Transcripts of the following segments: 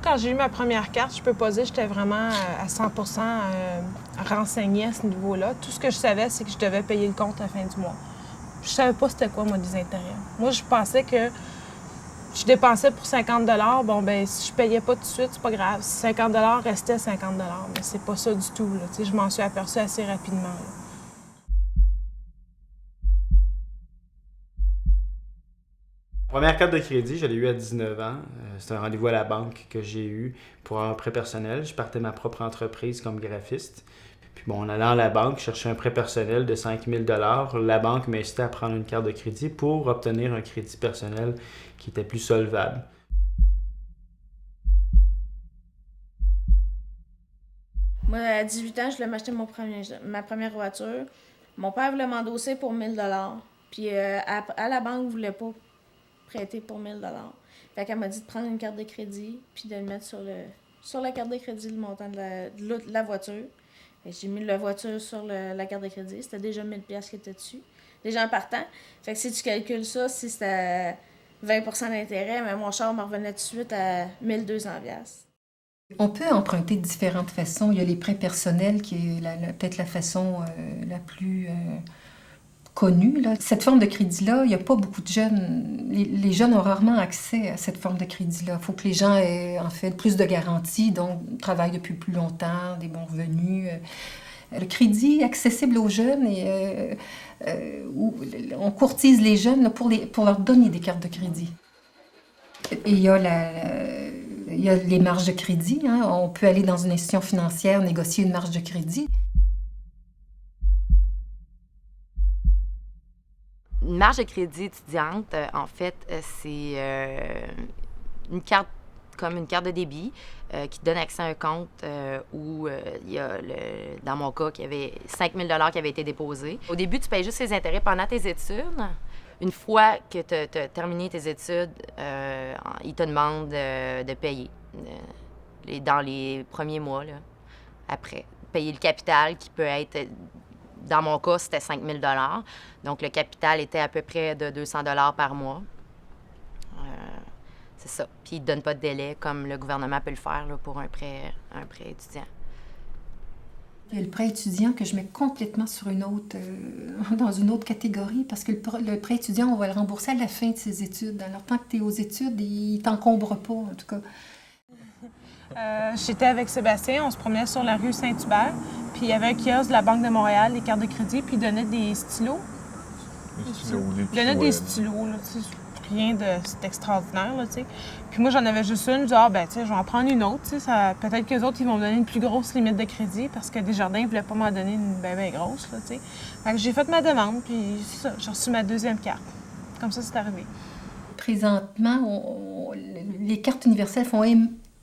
quand j'ai eu ma première carte, je peux pas dire que j'étais vraiment à 100 renseignée à ce niveau-là. Tout ce que je savais, c'est que je devais payer le compte à la fin du mois. Je savais pas c'était quoi, moi, des intérêts. Moi, je pensais que je dépensais pour 50 bon, ben si je payais pas tout de suite, c'est pas grave. Si 50 restait 50 mais c'est pas ça du tout, là. Tu sais, je m'en suis aperçue assez rapidement, là. Première carte de crédit, je l'ai eue à 19 ans. C'est un rendez-vous à la banque que j'ai eu pour un prêt personnel. Je partais de ma propre entreprise comme graphiste. Puis bon, en allant à la banque, chercher un prêt personnel de 5 000 $. La banque m'incitait à prendre une carte de crédit pour obtenir un crédit personnel qui était plus solvable. Moi, à 18 ans, je voulais m'acheter ma première voiture. Mon père voulait m'endosser pour 1 000 $. Puis à la banque, il ne voulait pas prêter pour 1 000 $. Fait qu'elle m'a dit de prendre une carte de crédit puis de le mettre sur la carte de crédit, le montant de la voiture. Fait que j'ai mis la voiture sur la carte de crédit. C'était déjà 1 000 $ qui était dessus. Déjà en partant. Fait que si tu calcules ça, si c'était 20 % d'intérêt, mais mon char me revenait tout de suite à 1 200 $. On peut emprunter de différentes façons. Il y a les prêts personnels qui est peut-être la façon la plus connue, là. Cette forme de crédit-là, il n'y a pas beaucoup de jeunes. Les jeunes ont rarement accès à cette forme de crédit-là. Il faut que les gens aient en fait plus de garanties, donc travaillent depuis plus longtemps, des bons revenus. Le crédit accessible aux jeunes, où on courtise les jeunes là, pour leur donner des cartes de crédit. Et il y a les marges de crédit. Hein. On peut aller dans une institution financière, négocier une marge de crédit. Une marge de crédit étudiante, en fait, c'est une carte comme une carte de débit qui te donne accès à un compte où il y a, dans mon cas, il y avait 5 000 $ qui avaient été déposés. Au début, tu payes juste les intérêts pendant tes études. Une fois que tu as terminé tes études, ils te demandent de payer dans les premiers mois, là, après. Payer le capital qui peut être, dans mon cas, c'était 5 000 $. Donc, le capital était à peu près de 200 $ par mois. C'est ça. Puis, ils ne donnent pas de délai comme le gouvernement peut le faire là, pour un prêt étudiant. Il y a le prêt étudiant que je mets complètement sur dans une autre catégorie parce que le prêt étudiant, on va le rembourser à la fin de ses études. Alors, tant que tu es aux études, il ne t'encombre pas, en tout cas. J'étais avec Sébastien, on se promenait sur la rue Saint-Hubert, puis il y avait un kiosque de la Banque de Montréal, les cartes de crédit, puis il donnait des stylos. Il donnait des stylos, là, tu sais, rien de... C'est extraordinaire, là, tu sais. Puis moi, j'en avais juste une, je dis, ben, tu sais, je vais en prendre une autre, tu sais, peut-être qu'eux autres, ils vont me donner une plus grosse limite de crédit, parce que Desjardins ne voulaient pas m'en donner une bien grosse, là, tu sais. Fait que j'ai fait ma demande, puis c'est ça, j'ai reçu ma deuxième carte. Comme ça, c'est arrivé. Présentement, les cartes universelles font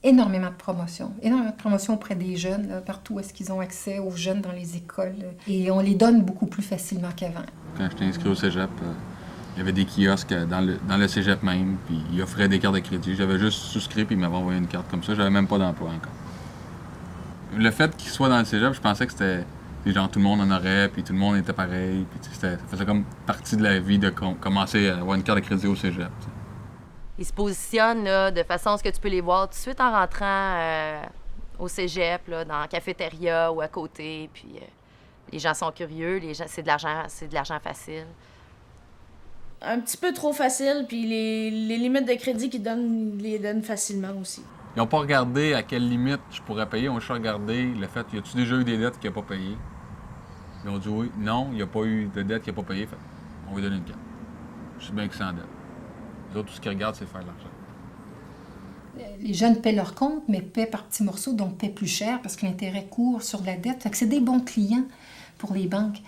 énormément de promotions auprès des jeunes, là, partout où est-ce qu'ils ont accès aux jeunes dans les écoles. Et on les donne beaucoup plus facilement qu'avant. Quand j'étais inscrit au cégep, il y avait des kiosques dans le cégep même, puis ils offraient des cartes de crédit. J'avais juste souscrit, puis ils m'avaient envoyé une carte comme ça. J'avais même pas d'emploi encore. Le fait qu'ils soient dans le cégep, je pensais que c'était genre tout le monde en aurait, puis tout le monde était pareil. Puis ça faisait comme partie de la vie de commencer à avoir une carte de crédit au cégep. T'sais. Ils se positionnent là, de façon à ce que tu peux les voir tout de suite en rentrant au cégep, là, dans la cafétéria ou à côté. Puis les gens sont curieux, c'est de l'argent facile. Un petit peu trop facile, puis les limites de crédit qu'ils donnent, les donnent facilement aussi. Ils n'ont pas regardé à quelle limite je pourrais payer. Ils ont juste regardé le fait, y a-tu déjà eu des dettes qu'il n'a pas payées? Ils ont dit oui. Non, il n'y a pas eu de dette qu'il n'a pas payée. Fait, on va lui donner une carte. Je suis bien que c'est en dette. Les autres, tout ce qu'ils regardent, c'est faire de l'argent. Les jeunes paient leur compte, mais paient par petits morceaux, donc paient plus cher parce que l'intérêt court sur la dette. Fait que c'est des bons clients pour les banques.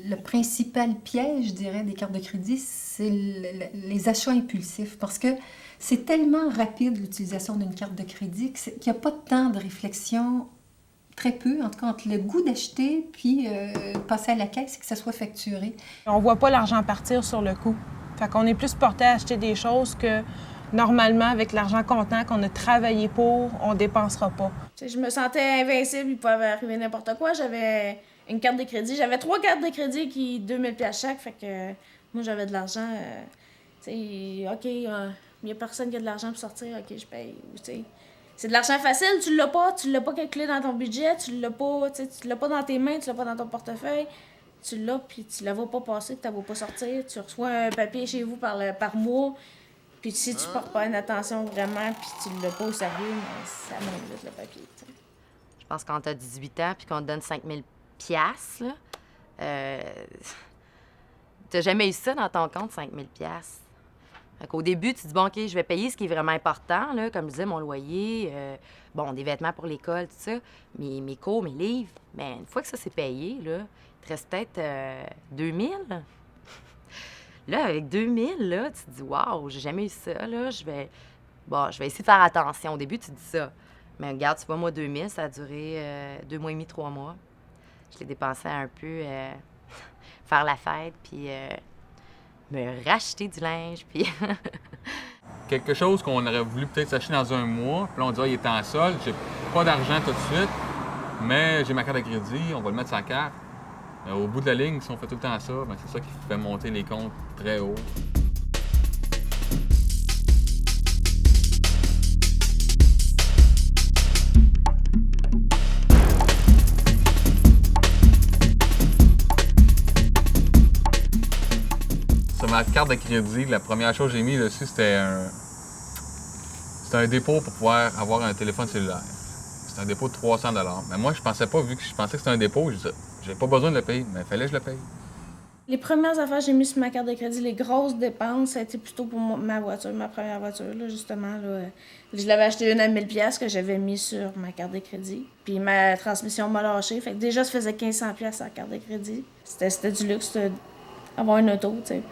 Le principal piège, je dirais, des cartes de crédit, c'est les achats impulsifs. Parce que c'est tellement rapide l'utilisation d'une carte de crédit qu'il n'y a pas de temps de réflexion Très peu, en tout cas, entre le goût d'acheter puis passer à la caisse et que ça soit facturé. On voit pas l'argent partir sur le coup. Fait qu'on est plus porté à acheter des choses que normalement, avec l'argent comptant qu'on a travaillé pour, on dépensera pas. T'sais, je me sentais invincible, il pouvait arriver n'importe quoi. J'avais une carte de crédit. J'avais 3 cartes de crédit qui 2000 $ chaque. Fait que moi, j'avais de l'argent. OK, il n'y a personne qui a de l'argent pour sortir. OK, je paye. C'est de l'argent facile, tu l'as pas calculé dans ton budget, tu l'as pas dans tes mains, tu l'as pas dans ton portefeuille. Tu l'as, puis tu la vas pas passer, tu la vas pas sortir. Tu reçois un papier chez vous par mois. Puis si tu portes pas une attention vraiment, puis tu l'as pas au sérieux, mais ça monte vite le papier. T'sais. Je pense que quand t'as 18 ans puis qu'on te donne 5000 $, là, t'as jamais eu ça dans ton compte, 5000 $. Fait qu'au début, tu te dis, bon, OK, je vais payer ce qui est vraiment important, là, comme je disais, mon loyer, des vêtements pour l'école, tout ça, mes cours, mes livres. Mais une fois que ça c'est payé, là, il te reste peut-être 2000. Là, avec 2000, là, tu te dis, waouh, j'ai jamais eu ça, là, je vais essayer de faire attention. Au début, tu te dis ça. Mais regarde, tu vois, moi, 2000, ça a duré 2 mois et demi, 3 mois. Je l'ai dépensé un peu faire la fête, puis me racheter du linge, puis... Quelque chose qu'on aurait voulu peut-être s'acheter dans un mois, puis là, on dit, il est en solde, j'ai pas d'argent tout de suite, mais j'ai ma carte de crédit, on va le mettre sur la carte. Au bout de la ligne, si on fait tout le temps ça, ben c'est ça qui fait monter les comptes très haut. Sur ma carte de crédit, la première chose que j'ai mis dessus, c'était un dépôt pour pouvoir avoir un téléphone cellulaire. C'était un dépôt de 300 $. Mais moi, je pensais pas, vu que je pensais que c'était un dépôt, je disais, j'ai pas besoin de le payer, mais il fallait que je le paye. Les premières affaires que j'ai mises sur ma carte de crédit, les grosses dépenses, ça a été plutôt pour ma voiture, ma première voiture, là, justement. Là. Je l'avais acheté une à 1000 $ que j'avais mis sur ma carte de crédit. Puis ma transmission m'a lâché. Fait que déjà, ça faisait 1500 $ sur la carte de crédit. C'était du luxe d'avoir une auto, tu sais.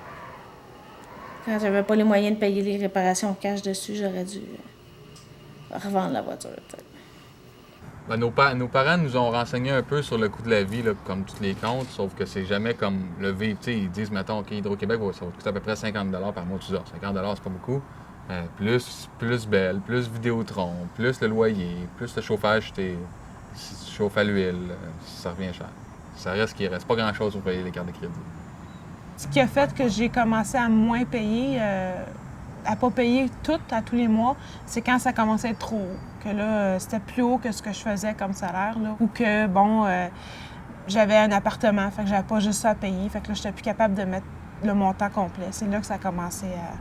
Quand j'avais pas les moyens de payer les réparations cash dessus, j'aurais dû revendre la voiture, tu sais. Ben, nos parents nous ont renseigné un peu sur le coût de la vie, là, comme tous les comptes, sauf que c'est jamais comme le vivre. Ils disent, mettons, OK, Hydro-Québec, ça va coûter à peu près 50 $ par mois. Tu dis, 50 $, c'est pas beaucoup. Plus Bell, plus Vidéotron, plus le loyer, plus le chauffage, si tu chauffes à l'huile, ça revient cher. Ça reste qu'il reste pas grand-chose pour payer les cartes de crédit. Ce qui a fait que j'ai commencé à moins payer, à pas payer tout à tous les mois, c'est quand ça commençait à être trop haut. Que là, c'était plus haut que ce que je faisais comme salaire, là. Ou que, j'avais un appartement, fait que j'avais pas juste ça à payer. Fait que là, j'étais plus capable de mettre le montant complet. C'est là que ça a commencé à...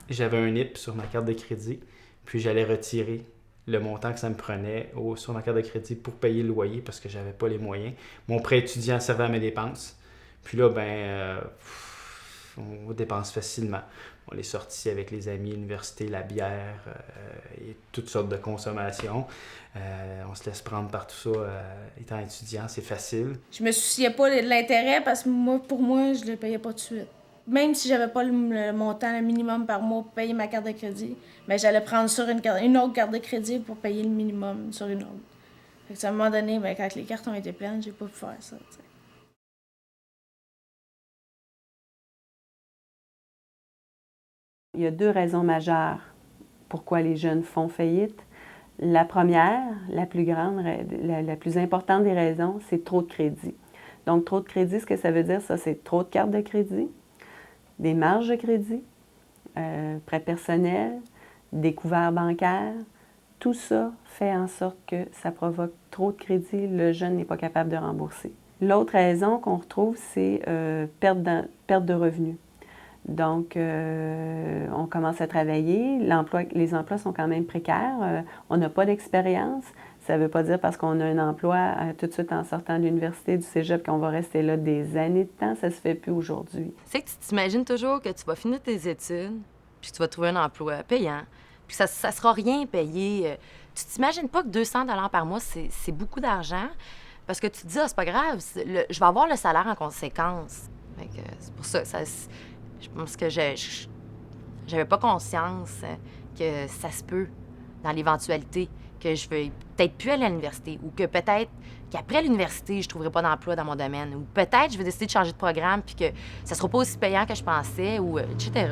J'avais un NIP sur ma carte de crédit, puis j'allais retirer le montant que ça me prenait sur ma carte de crédit pour payer le loyer parce que j'avais pas les moyens. Mon prêt étudiant servait à mes dépenses. Puis là, on dépense facilement. On est sorti avec les amis, l'université, la bière et toutes sortes de consommations. On se laisse prendre par tout ça étant étudiant, c'est facile. Je me souciais pas de l'intérêt parce que pour moi, je le payais pas tout de suite. Même si j'avais pas le montant le minimum par mois pour payer ma carte de crédit, mais j'allais prendre sur une autre carte de crédit pour payer le minimum sur une autre. Fait que à un moment donné, quand les cartes ont été pleines, j'ai pas pu faire ça. T'sais. Il y a 2 raisons majeures pourquoi les jeunes font faillite. La première, la plus grande, la plus importante des raisons, c'est trop de crédit. Donc, trop de crédit, ce que ça veut dire, ça, c'est trop de cartes de crédit, des marges de crédit, prêts personnels, des couverts bancaires. Tout ça fait en sorte que ça provoque trop de crédit, le jeune n'est pas capable de rembourser. L'autre raison qu'on retrouve, c'est perte de revenus. Donc, on commence à travailler. Les emplois sont quand même précaires. On n'a pas d'expérience. Ça ne veut pas dire parce qu'on a un emploi tout de suite en sortant de l'université, du cégep, qu'on va rester là des années de temps. Ça ne se fait plus aujourd'hui. C'est que tu t'imagines toujours que tu vas finir tes études, puis tu vas trouver un emploi payant, puis ça ne sera rien payé. Tu t'imagines pas que 200 $ par mois, c'est beaucoup d'argent, parce que tu te dis, c'est pas grave, je vais avoir le salaire en conséquence. C'est pour ça. Je pense que j'avais pas conscience que ça se peut, dans l'éventualité, que je vais peut-être plus aller à l'université ou que peut-être qu'après l'université, je ne trouverai pas d'emploi dans mon domaine ou peut-être je vais décider de changer de programme puis que ça ne sera pas aussi payant que je pensais ou etc.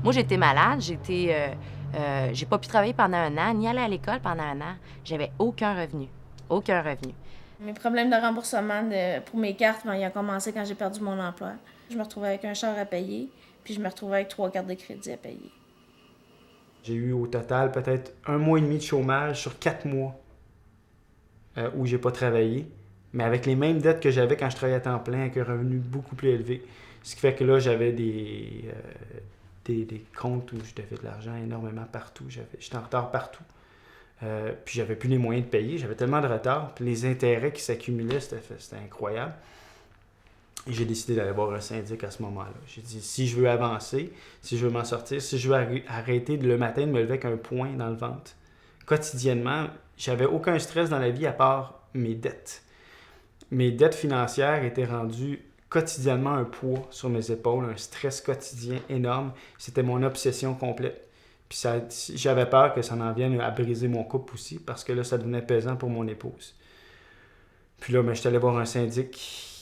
Moi, j'ai été malade, j'ai pas pu travailler pendant 1 an, ni aller à l'école pendant 1 an. J'avais aucun revenu. Aucun revenu. Mes problèmes de remboursement pour mes cartes, ils ont commencé quand j'ai perdu mon emploi. Je me retrouvais avec un char à payer, puis je me retrouvais avec 3 cartes de crédit à payer. J'ai eu au total peut-être 1 mois et demi de chômage sur 4 mois où j'ai pas travaillé, mais avec les mêmes dettes que j'avais quand je travaillais à temps plein, avec un revenu beaucoup plus élevé. Ce qui fait que là, j'avais des comptes où je devais de l'argent énormément partout. J'étais en retard partout. Puis j'avais plus les moyens de payer. J'avais tellement de retard. Puis les intérêts qui s'accumulaient, c'était incroyable. Et j'ai décidé d'aller voir un syndic à ce moment-là. J'ai dit, si je veux avancer, si je veux m'en sortir, si je veux arrêter le matin de me lever avec un point dans le ventre, quotidiennement, j'avais aucun stress dans la vie à part mes dettes. Mes dettes financières étaient rendues quotidiennement un poids sur mes épaules, un stress quotidien énorme. C'était mon obsession complète. Puis j'avais peur que ça en vienne à briser mon couple aussi, parce que là, ça devenait pesant pour mon épouse. Puis là, je suis allé voir un syndic.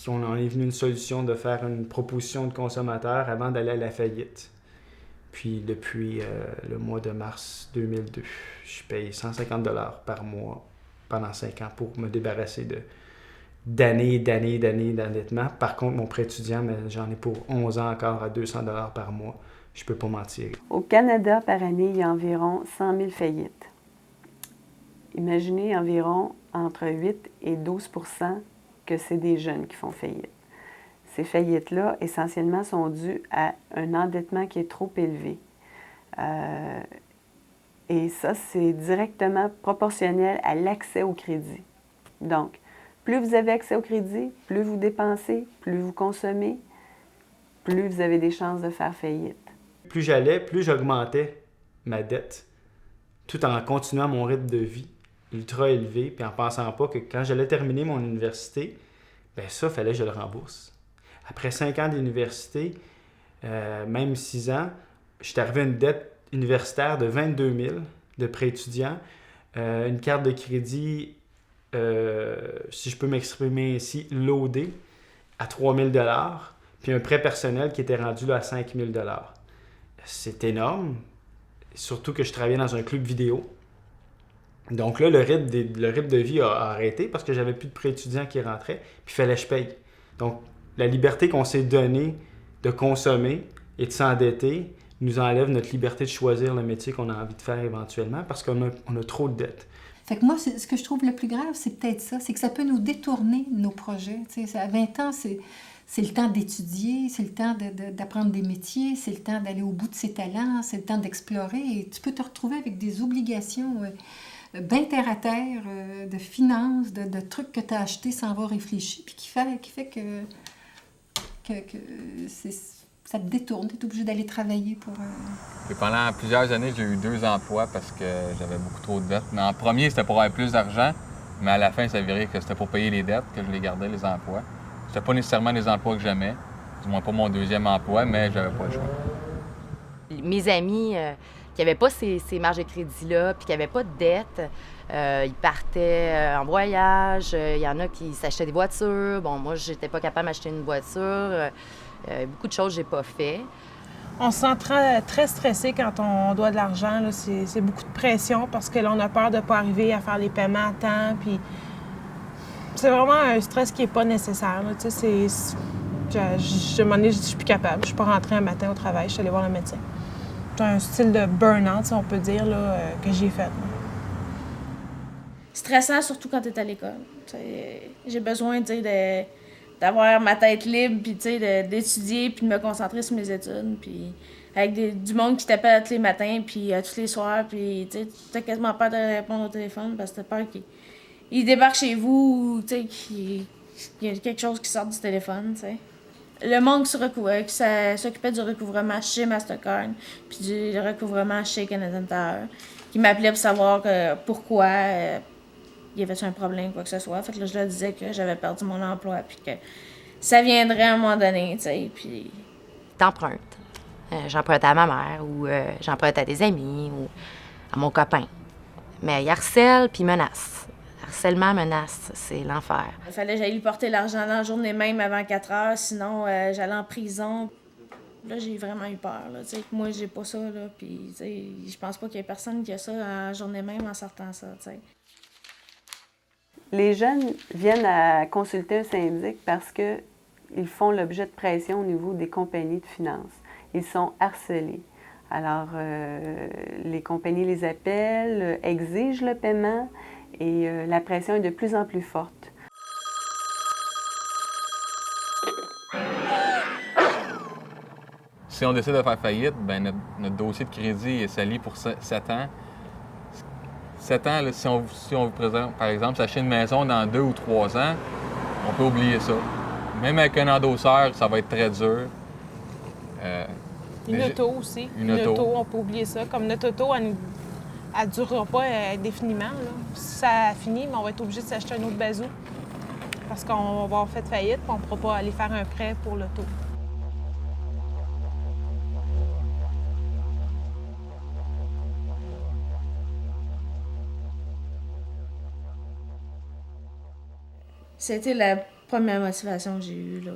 On en est venu une solution de faire une proposition de consommateur avant d'aller à la faillite. Puis depuis le mois de mars 2002, je paye 150 $ par mois pendant 5 ans pour me débarrasser d'années d'endettement. Par contre, mon prêt étudiant, j'en ai pour 11 ans encore à 200 $ par mois. Je peux pas mentir. Au Canada, par année, il y a environ 100 000 faillites. Imaginez environ entre 8 et 12 % que c'est des jeunes qui font faillite. Ces faillites-là, essentiellement, sont dues à un endettement qui est trop élevé. Et ça, c'est directement proportionnel à l'accès au crédit. Donc, plus vous avez accès au crédit, plus vous dépensez, plus vous consommez, plus vous avez des chances de faire faillite. Plus j'allais, plus j'augmentais ma dette, tout en continuant mon rythme de vie ultra élevé, puis en pensant pas que quand j'allais terminer mon université, bien ça, fallait que je le rembourse. Après 5 ans d'université, même 6 ans, je suis arrivé à une dette universitaire de 22 000 de prêt étudiant, une carte de crédit, si je peux m'exprimer ainsi, loadée à 3 000 $, puis un prêt personnel qui était rendu là, à 5 000 $. C'est énorme, surtout que je travaillais dans un club vidéo. Donc là, le rythme de vie a arrêté parce que j'avais plus de prêt étudiant qui rentrait, puis il fallait que je paye. Donc, la liberté qu'on s'est donnée de consommer et de s'endetter nous enlève notre liberté de choisir le métier qu'on a envie de faire éventuellement parce qu'on a trop de dettes. Fait que moi, ce que je trouve le plus grave, c'est peut-être ça, c'est que ça peut nous détourner de nos projets. Tu sais, à 20 ans, c'est le temps d'étudier, c'est le temps d'apprendre des métiers, c'est le temps d'aller au bout de ses talents, c'est le temps d'explorer. Et tu peux te retrouver avec des obligations bien terre à terre, de finances, de trucs que tu as achetés sans avoir réfléchi, puis qui fait que ça te détourne. Tu es obligé d'aller travailler pour... Et pendant plusieurs années, j'ai eu 2 emplois parce que j'avais beaucoup trop de dettes. Mais en premier, c'était pour avoir plus d'argent, mais à la fin, ça s'avérait que c'était pour payer les dettes que je les gardais, les emplois. C'était pas nécessairement les emplois que j'aimais, du moins pas mon 2e emploi, mais j'avais pas le choix. Mes amis qui n'avaient pas ces marges de crédit-là, puis qui n'avaient pas de dettes, ils partaient en voyage, il y en a qui s'achetaient des voitures. Bon, moi, j'étais pas capable d'acheter une voiture. Beaucoup de choses que j'ai pas fait. On se sent très stressé quand on doit de l'argent. Là. C'est beaucoup de pression parce que là, on a peur de ne pas arriver à faire les paiements à temps. Puis c'est vraiment un stress qui n'est pas nécessaire. Là. Tu sais, je suis plus capable. Je suis pas rentrée un matin au travail. Je suis allée voir le médecin. C'est un style de burn-out, si on peut dire, là, que j'ai fait. Là. Stressant, surtout quand tu es à l'école. J'ai besoin d'avoir ma tête libre, puis d'étudier, puis de me concentrer sur mes études, puis avec du monde qui t'appelle tous les matins, puis tous les soirs, puis tu as quasiment peur de répondre au téléphone parce que t'as peur qu'il débarque chez vous, qu'il y a quelque chose qui sort du téléphone, t'sais. Le monde qui s'occupait du recouvrement chez Mastercard, puis du recouvrement chez Canadian Tower, qui m'appelait pour savoir pourquoi il y avait un problème, quoi que ce soit. Fait que là, je leur disais que j'avais perdu mon emploi, puis que ça viendrait à un moment donné, tu sais, puis... T'empruntes. J'emprunte à ma mère, ou j'emprunte à des amis, ou à mon copain. Mais il harcèle puis menace. Harcèlement, menace, c'est l'enfer. Il fallait que j'aille lui porter l'argent dans la journée même avant 4 heures, sinon j'allais en prison. Là, j'ai vraiment eu peur. Là, moi, j'ai pas ça. Là, puis, je pense pas qu'il y ait personne qui a ça en la journée même en sortant ça. T'sais. Les jeunes viennent à consulter un syndic parce qu'ils font l'objet de pression au niveau des compagnies de finances. Ils sont harcelés. Alors, les compagnies les appellent, exigent le paiement et la pression est de plus en plus forte. Si on décide de faire faillite, ben notre dossier de crédit est sali pour 7 ans. 7 ans, là, si on vous présente, par exemple, s'acheter une maison dans 2 ou 3 ans, on peut oublier ça. Même avec un endosseur, ça va être très dur. Une auto aussi. Une auto, on peut oublier ça. Comme notre auto, elle ne durera pas indéfiniment. Là. Si ça finit, on va être obligé de s'acheter un autre bazou. Parce qu'on va avoir fait faillite, puis on ne pourra pas aller faire un prêt pour l'auto. C'était la première motivation que j'ai eue, là.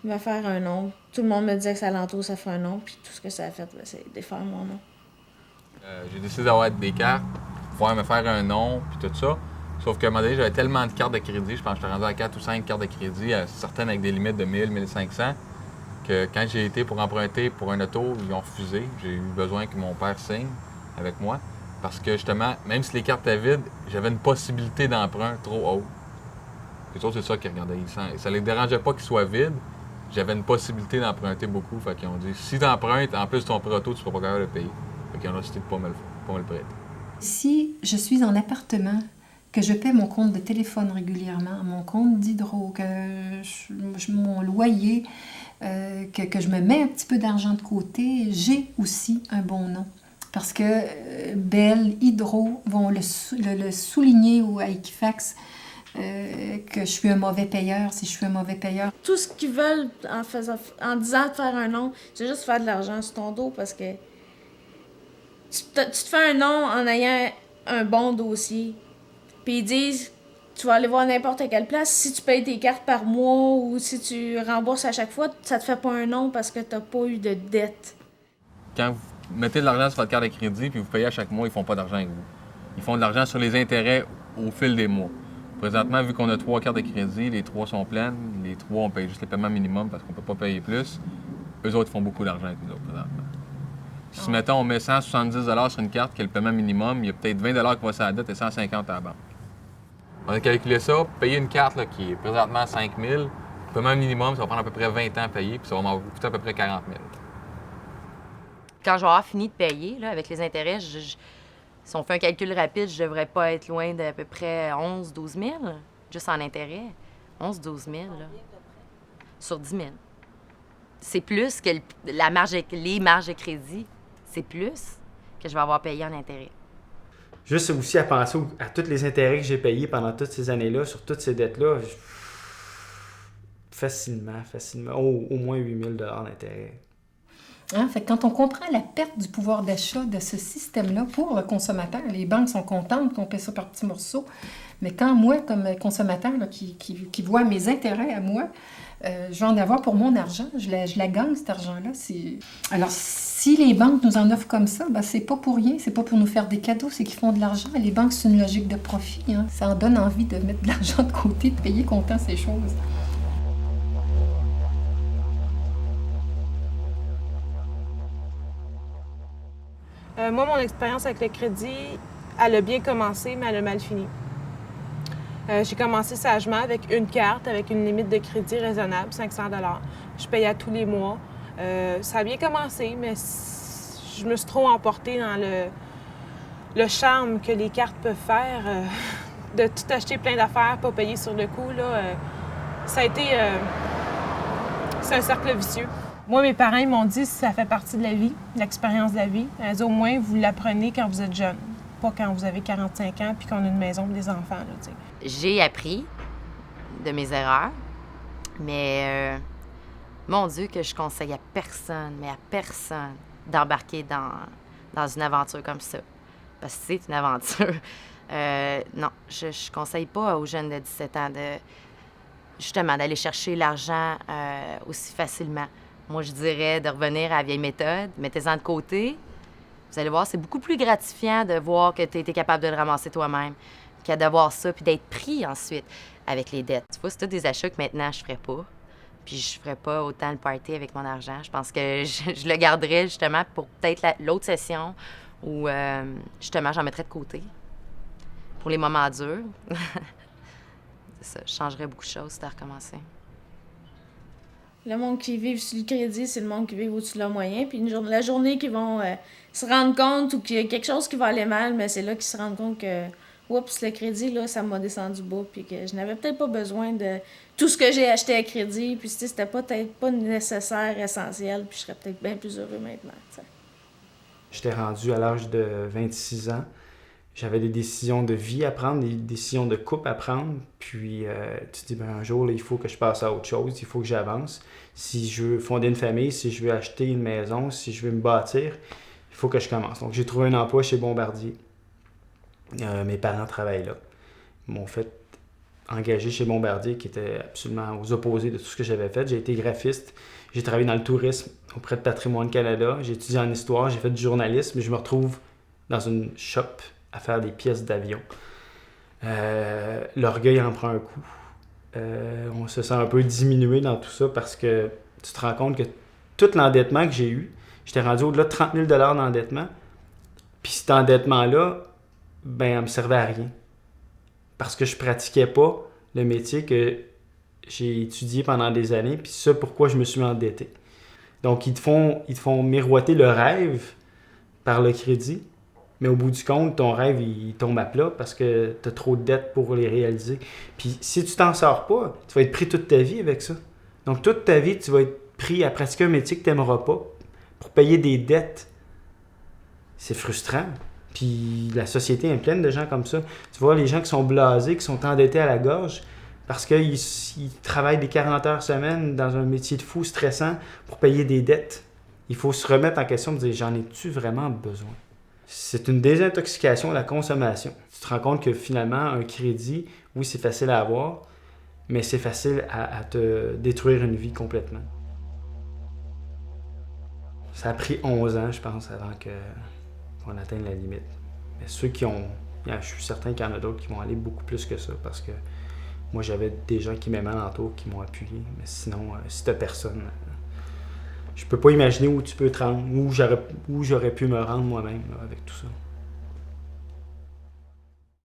Me faire un nom. Tout le monde me disait que ça l'entoure, ça fait un nom, puis tout ce que ça a fait, c'est défaire mon nom. J'ai décidé d'avoir des cartes, pouvoir me faire un nom, puis tout ça. Sauf qu'à un moment donné, j'avais tellement de cartes de crédit, je pense que j'étais rendu à 4 ou 5 cartes de crédit, certaines avec des limites de 1000, 1500, que quand j'ai été pour emprunter pour un auto, ils ont refusé. J'ai eu besoin que mon père signe avec moi. Parce que justement, même si les cartes étaient vides, j'avais une possibilité d'emprunt trop haute. Les autres, c'est ça qu'ils regardaient. Ça les dérangeait pas qu'ils soient vides. J'avais une possibilité d'emprunter beaucoup. Fait qu'ils ont dit, si tu empruntes, en plus de ton prêt auto, tu ne seras pas capable de le payer. Fait qu'ils ont décidé de pas me le prêter. Si je suis en appartement, que je paie mon compte de téléphone régulièrement, mon compte d'hydro, que mon loyer, que je me mets un petit peu d'argent de côté, j'ai aussi un bon nom. Parce que Bell, Hydro vont le souligner à Equifax que je suis un mauvais payeur, si je suis un mauvais payeur. Tout ce qu'ils veulent en disant de faire un nom, c'est juste faire de l'argent sur ton dos parce que tu te fais un nom en ayant un bon dossier. Puis ils disent, tu vas aller voir n'importe quelle place, si tu payes tes cartes par mois ou si tu rembourses à chaque fois, ça te fait pas un nom parce que t'as pas eu de dette. Quand vous mettez de l'argent sur votre carte de crédit puis vous payez à chaque mois, ils font pas d'argent avec vous. Ils font de l'argent sur les intérêts au fil des mois. Présentement, vu qu'on a 3 cartes de crédit, les 3 sont pleines, les 3, on paye juste le paiement minimum parce qu'on peut pas payer plus. Eux autres font beaucoup d'argent avec nous autres, présentement. Si, mettons, on met 170 sur une carte qui est le paiement minimum, il y a peut-être 20 qui va sur la dette et 150 à la banque. On a calculé ça, payer une carte là, qui est présentement 5 000, le paiement minimum, ça va prendre à peu près 20 ans à payer, puis ça va m'en coûter à peu près 40 000. Quand je vais avoir fini de payer, là, avec les intérêts, si on fait un calcul rapide, je devrais pas être loin d'à peu près 11-12 000, juste en intérêt. 11-12 000, là, sur 10 000. C'est plus que les marges de crédit. C'est plus que je vais avoir payé en intérêt. Juste aussi à penser à tous les intérêts que j'ai payés pendant toutes ces années-là, sur toutes ces dettes-là, facilement, au moins 8 000 d'intérêt. Hein? Fait que quand on comprend la perte du pouvoir d'achat de ce système-là pour le consommateur, les banques sont contentes qu'on paie ça par petits morceaux. Mais quand moi, comme consommateur là, qui vois mes intérêts à moi, je vais en avoir pour mon argent. Je la gagne, cet argent-là. Alors, si les banques nous en offrent comme ça, ben, c'est pas pour rien. C'est pas pour nous faire des cadeaux, c'est qu'ils font de l'argent. Les banques, c'est une logique de profit. Hein. Ça en donne envie de mettre de l'argent de côté, de payer comptant ces choses. Moi, mon expérience avec le crédit, elle a bien commencé, mais elle a mal fini. J'ai commencé sagement avec une carte, avec une limite de crédit raisonnable, 500 $. Je payais à tous les mois. Ça a bien commencé, mais je me suis trop emportée dans le charme que les cartes peuvent faire. De tout acheter plein d'affaires, pas payer sur le coup, là, ça a été... c'est un cercle vicieux. Moi, mes parents ils m'ont dit que ça fait partie de la vie, de l'expérience de la vie. Ils disent, au moins, vous l'apprenez quand vous êtes jeune, pas quand vous avez 45 ans puis qu'on a une maison et des enfants. Là, t'sais. J'ai appris de mes erreurs, mais mon Dieu que je conseille à personne, d'embarquer dans une aventure comme ça. parce que c'est une aventure. Non, je ne conseille pas aux jeunes de 17 ans justement d'aller chercher l'argent aussi facilement. Moi, je dirais de revenir à la vieille méthode, mettez-en de côté. Vous allez voir, c'est beaucoup plus gratifiant de voir que tu as été capable de le ramasser toi-même qu'à d'avoir ça, puis d'être pris ensuite avec les dettes. Tu vois, c'est tous des achats que maintenant, je ne ferais pas. Puis je ne ferais pas autant le party avec mon argent. Je pense que je le garderais justement pour peut-être l'autre session où, justement, j'en mettrais de côté pour les moments durs. C'est ça, je changerais beaucoup de choses si c'était à recommencer. Le monde qui vit sur le crédit, c'est le monde qui vit au-dessus de leurs moyens. Puis la journée qu'ils vont se rendre compte ou qu'il y a quelque chose qui va aller mal, mais c'est là qu'ils se rendent compte que, oups, le crédit, là, ça m'a descendu bas. Puis que je n'avais peut-être pas besoin de tout ce que j'ai acheté à crédit. Puis c'était peut-être pas nécessaire, essentiel. Puis je serais peut-être bien plus heureux maintenant. T'sais. J'étais rendu à l'âge de 26 ans. J'avais des décisions de vie à prendre, des décisions de couple à prendre. Puis tu te dis, ben, un jour, là, il faut que je passe à autre chose, il faut que j'avance. Si je veux fonder une famille, si je veux acheter une maison, si je veux me bâtir, il faut que je commence. Donc j'ai trouvé un emploi chez Bombardier. Mes parents travaillent là. Ils m'ont fait engager chez Bombardier, qui était absolument aux opposés de tout ce que j'avais fait. J'ai été graphiste, j'ai travaillé dans le tourisme auprès de Patrimoine Canada, j'ai étudié en histoire, j'ai fait du journalisme, mais je me retrouve dans une shop à faire des pièces d'avion. L'orgueil en prend un coup. On se sent un peu diminué dans tout ça parce que tu te rends compte que tout l'endettement que j'ai eu, j'étais rendu au-delà de 30 000 $ d'endettement. Puis cet endettement-là, ben, elle me servait à rien. Parce que je pratiquais pas le métier que j'ai étudié pendant des années, puis ça, pourquoi je me suis endetté. Donc, ils te font miroiter le rêve par le crédit, mais au bout du compte, ton rêve, il tombe à plat parce que tu as trop de dettes pour les réaliser. Puis si tu t'en sors pas, tu vas être pris toute ta vie avec ça. Donc, toute ta vie, tu vas être pris à pratiquer un métier que tu n'aimeras pas pour payer des dettes. C'est frustrant. Puis la société est pleine de gens comme ça. Tu vois, les gens qui sont blasés, qui sont endettés à la gorge parce qu'ils travaillent des 40 heures semaine dans un métier de fou stressant pour payer des dettes. Il faut se remettre en question et dire, j'en ai-tu vraiment besoin? C'est une désintoxication de la consommation. Tu te rends compte que finalement, un crédit, oui, c'est facile à avoir, mais c'est facile à te détruire une vie complètement. Ça a pris 11 ans, je pense, avant qu'on atteigne la limite. Mais ceux qui ont... Je suis certain qu'il y en a d'autres qui vont aller beaucoup plus que ça, parce que moi, j'avais des gens qui m'aimaient alentour, qui m'ont appuyé. Mais sinon, si t'as personne, je peux pas imaginer où tu peux te rendre, où j'aurais pu me rendre moi-même là, avec tout ça.